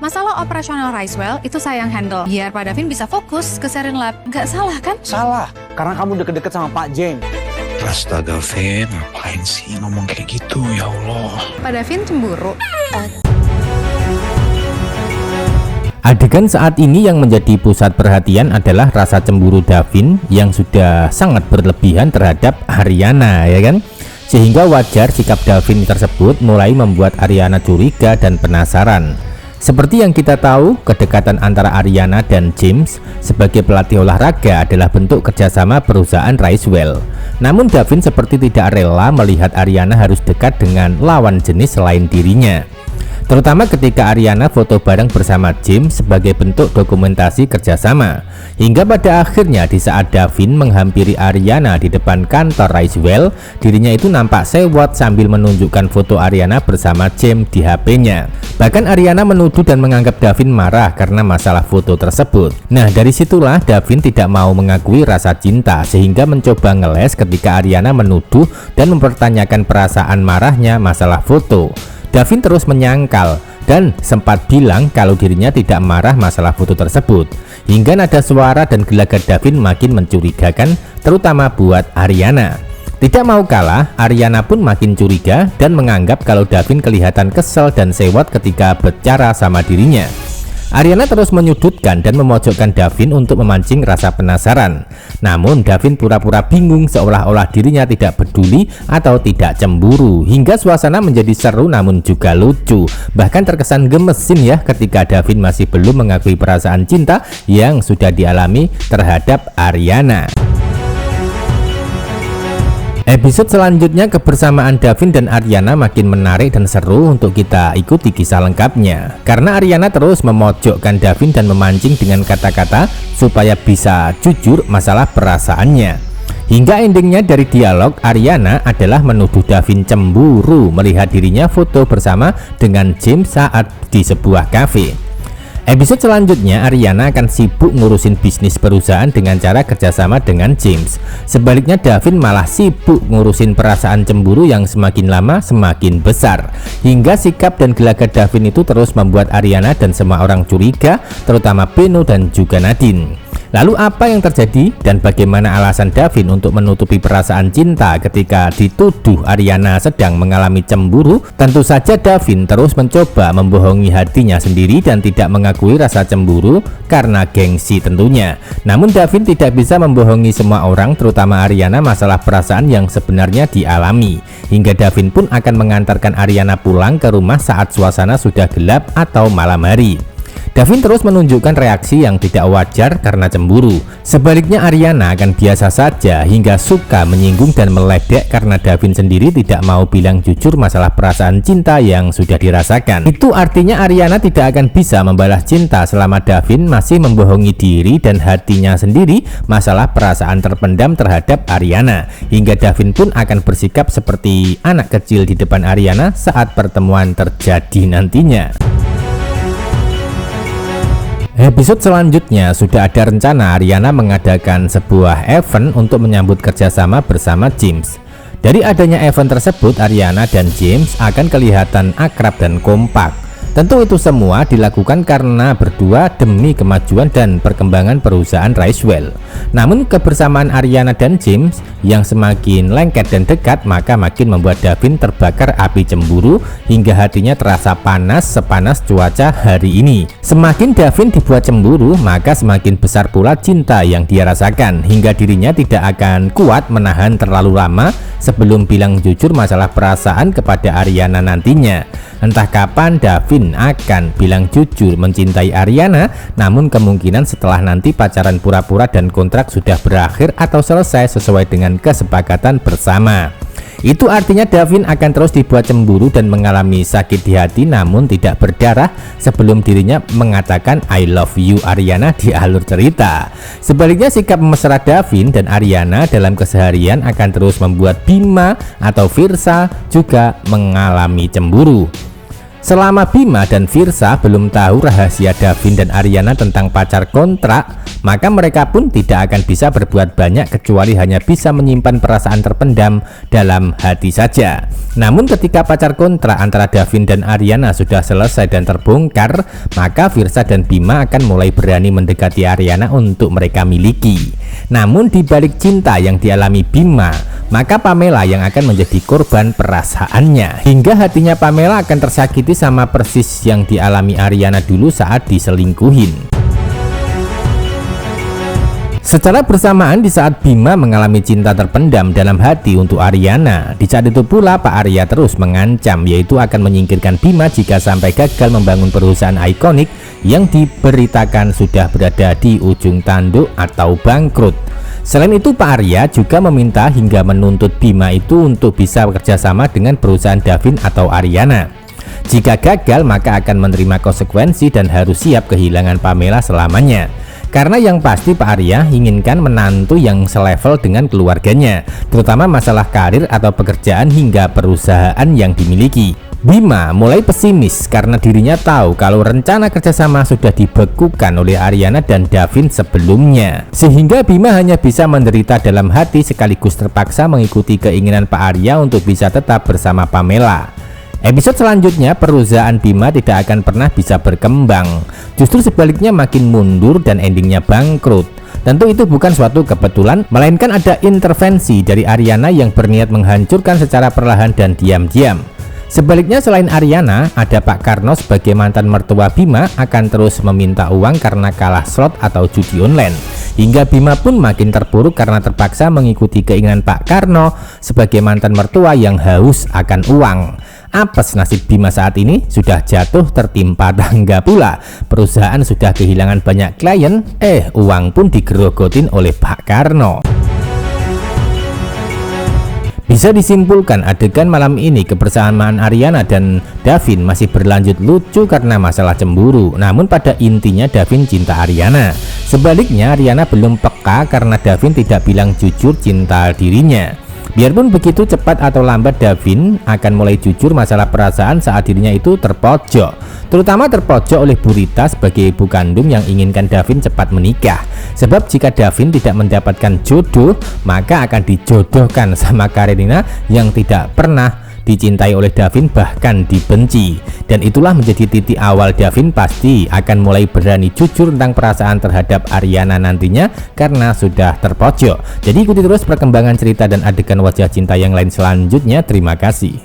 Masalah operasional Ricewell itu saya yang handle. Biar Pak Davin bisa fokus ke Serin Lab. Nggak salah kan? Salah, karena kamu deket-deket sama Pak James. Astaga, Vin, ngapain sih ngomong kayak gitu, ya Allah. Pak Davin cemburu. Adegan saat ini yang menjadi pusat perhatian adalah rasa cemburu Davin yang sudah sangat berlebihan terhadap Ariana, ya kan? Sehingga wajar sikap Davin tersebut mulai membuat Ariana curiga dan penasaran. Seperti yang kita tahu, kedekatan antara Ariana dan James sebagai pelatih olahraga adalah bentuk kerjasama perusahaan Ricewell. Namun Davin seperti tidak rela melihat Ariana harus dekat dengan lawan jenis selain dirinya. Terutama ketika Ariana foto bareng bersama James sebagai bentuk dokumentasi kerjasama. Hingga pada akhirnya di saat Davin menghampiri Ariana di depan kantor Ricewell, dirinya itu nampak sewot sambil menunjukkan foto Ariana bersama James di HP-nya. Bahkan Ariana menuduh dan menganggap Davin marah karena masalah foto tersebut. Nah, dari situlah Davin tidak mau mengakui rasa cinta sehingga mencoba ngeles ketika Ariana menuduh dan mempertanyakan perasaan marahnya masalah foto. Davin terus menyangkal dan sempat bilang kalau dirinya tidak marah masalah foto tersebut. Hingga nada suara dan gelagat Davin makin mencurigakan, terutama buat Ariana. Tidak mau kalah, Ariana pun makin curiga dan menganggap kalau Davin kelihatan kesel dan sewot ketika bicara sama dirinya. Ariana terus menyudutkan dan memojokkan Davin untuk memancing rasa penasaran. Namun Davin pura-pura bingung seolah-olah dirinya tidak peduli atau tidak cemburu. Hingga suasana menjadi seru namun juga lucu. Bahkan terkesan gemesin ya ketika Davin masih belum mengakui perasaan cinta yang sudah dialami terhadap Ariana. Episode selanjutnya kebersamaan Davin dan Ariana makin menarik dan seru untuk kita ikuti kisah lengkapnya. Karena Ariana terus memojokkan Davin dan memancing dengan kata-kata supaya bisa jujur masalah perasaannya. Hingga endingnya dari dialog, Ariana adalah menuduh Davin cemburu melihat dirinya foto bersama dengan James saat di sebuah kafe. Episode selanjutnya Ariana akan sibuk ngurusin bisnis perusahaan dengan cara kerjasama dengan James. Sebaliknya Davin malah sibuk ngurusin perasaan cemburu yang semakin lama semakin besar. Hingga sikap dan gelagat Davin itu terus membuat Ariana dan semua orang curiga, terutama Beno dan juga Nadine. Lalu apa yang terjadi dan bagaimana alasan Davin untuk menutupi perasaan cinta ketika dituduh Ariana sedang mengalami cemburu? Tentu saja Davin terus mencoba membohongi hatinya sendiri dan tidak mengakui rasa cemburu karena gengsi tentunya. Namun Davin tidak bisa membohongi semua orang, terutama Ariana, masalah perasaan yang sebenarnya dialami. Hingga Davin pun akan mengantarkan Ariana pulang ke rumah saat suasana sudah gelap atau malam hari. Davin terus menunjukkan reaksi yang tidak wajar karena cemburu. Sebaliknya Ariana akan biasa saja hingga suka menyinggung dan meledek karena Davin sendiri tidak mau bilang jujur masalah perasaan cinta yang sudah dirasakan. Itu artinya Ariana tidak akan bisa membalas cinta selama Davin masih membohongi diri dan hatinya sendiri masalah perasaan terpendam terhadap Ariana. Hingga Davin pun akan bersikap seperti anak kecil di depan Ariana saat pertemuan terjadi nantinya. Episode selanjutnya sudah ada rencana Ariana mengadakan sebuah event untuk menyambut kerjasama bersama James. Dari adanya event tersebut, Ariana dan James akan kelihatan akrab dan kompak. Tentu itu semua dilakukan karena berdua demi kemajuan dan perkembangan perusahaan Ricewell. Namun kebersamaan Ariana dan James yang semakin lengket dan dekat maka makin membuat Davin terbakar api cemburu hingga hatinya terasa panas sepanas cuaca hari ini. Semakin Davin dibuat cemburu maka semakin besar pula cinta yang dia rasakan hingga dirinya tidak akan kuat menahan terlalu lama sebelum bilang jujur masalah perasaan kepada Ariana nantinya. Entah kapan Davin akan bilang jujur mencintai Ariana, namun kemungkinan setelah nanti pacaran pura-pura dan kontrak sudah berakhir atau selesai sesuai dengan kesepakatan bersama. Itu artinya Davin akan terus dibuat cemburu dan mengalami sakit di hati namun tidak berdarah sebelum dirinya mengatakan I love you Ariana di alur cerita. Sebaliknya sikap mesra Davin dan Ariana dalam keseharian akan terus membuat Bima atau Virsa juga mengalami cemburu. Selama Bima dan Firsa belum tahu rahasia Davin dan Aryana tentang pacar kontrak, maka mereka pun tidak akan bisa berbuat banyak kecuali hanya bisa menyimpan perasaan terpendam dalam hati saja. Namun ketika pacar kontrak antara Davin dan Aryana sudah selesai dan terbongkar, maka Firsa dan Bima akan mulai berani mendekati Aryana untuk mereka miliki. Namun di balik cinta yang dialami Bima, maka Pamela yang akan menjadi korban perasaannya, hingga hatinya Pamela akan tersakiti sama persis yang dialami Aryana dulu saat diselingkuhin. Secara bersamaan di saat Bima mengalami cinta terpendam dalam hati untuk Aryana, di saat itu pula Pak Arya terus mengancam, yaitu akan menyingkirkan Bima jika sampai gagal membangun perusahaan ikonik yang diberitakan sudah berada di ujung tanduk atau bangkrut. Selain itu Pak Arya juga meminta hingga menuntut Bima itu untuk bisa bekerjasama dengan perusahaan Davin atau Aryana. Jika gagal maka akan menerima konsekuensi dan harus siap kehilangan Pamela selamanya. Karena yang pasti Pak Arya inginkan menantu yang selevel dengan keluarganya, terutama masalah karir atau pekerjaan hingga perusahaan yang dimiliki. Bima mulai pesimis karena dirinya tahu kalau rencana kerjasama sudah dibekukan oleh Aryana dan Davin sebelumnya, sehingga Bima hanya bisa menderita dalam hati sekaligus terpaksa mengikuti keinginan Pak Arya untuk bisa tetap bersama Pamela. Episode selanjutnya perusahaan Bima tidak akan pernah bisa berkembang, justru sebaliknya makin mundur dan endingnya bangkrut. Tentu itu bukan suatu kebetulan, melainkan ada intervensi dari Aryana yang berniat menghancurkan secara perlahan dan diam-diam. Sebaliknya selain Aryana, ada Pak Karno sebagai mantan mertua Bima akan terus meminta uang karena kalah slot atau judi online. Hingga Bima pun makin terpuruk karena terpaksa mengikuti keinginan Pak Karno sebagai mantan mertua yang haus akan uang. Apes nasib Bima saat ini, sudah jatuh tertimpa tangga pula. Perusahaan sudah kehilangan banyak klien, uang pun digerogotin oleh Pak Karno. Bisa disimpulkan adegan malam ini kebersamaan Aryana dan Davin masih berlanjut lucu karena masalah cemburu. Namun pada intinya Davin cinta Aryana. Sebaliknya Aryana belum peka karena Davin tidak bilang jujur cinta dirinya. Biarpun begitu, cepat atau lambat Davin akan mulai jujur masalah perasaan saat dirinya itu terpojok, terutama terpojok oleh Bu Rita sebagai ibu kandung yang inginkan Davin cepat menikah. Sebab jika Davin tidak mendapatkan jodoh, maka akan dijodohkan sama Karenina yang tidak pernah dicintai oleh Davin, bahkan dibenci. Dan itulah menjadi titik awal Davin pasti akan mulai berani jujur tentang perasaan terhadap Aryana nantinya karena sudah terpojok. Jadi ikuti terus perkembangan cerita dan adegan wajah cinta yang lain selanjutnya. Terima kasih.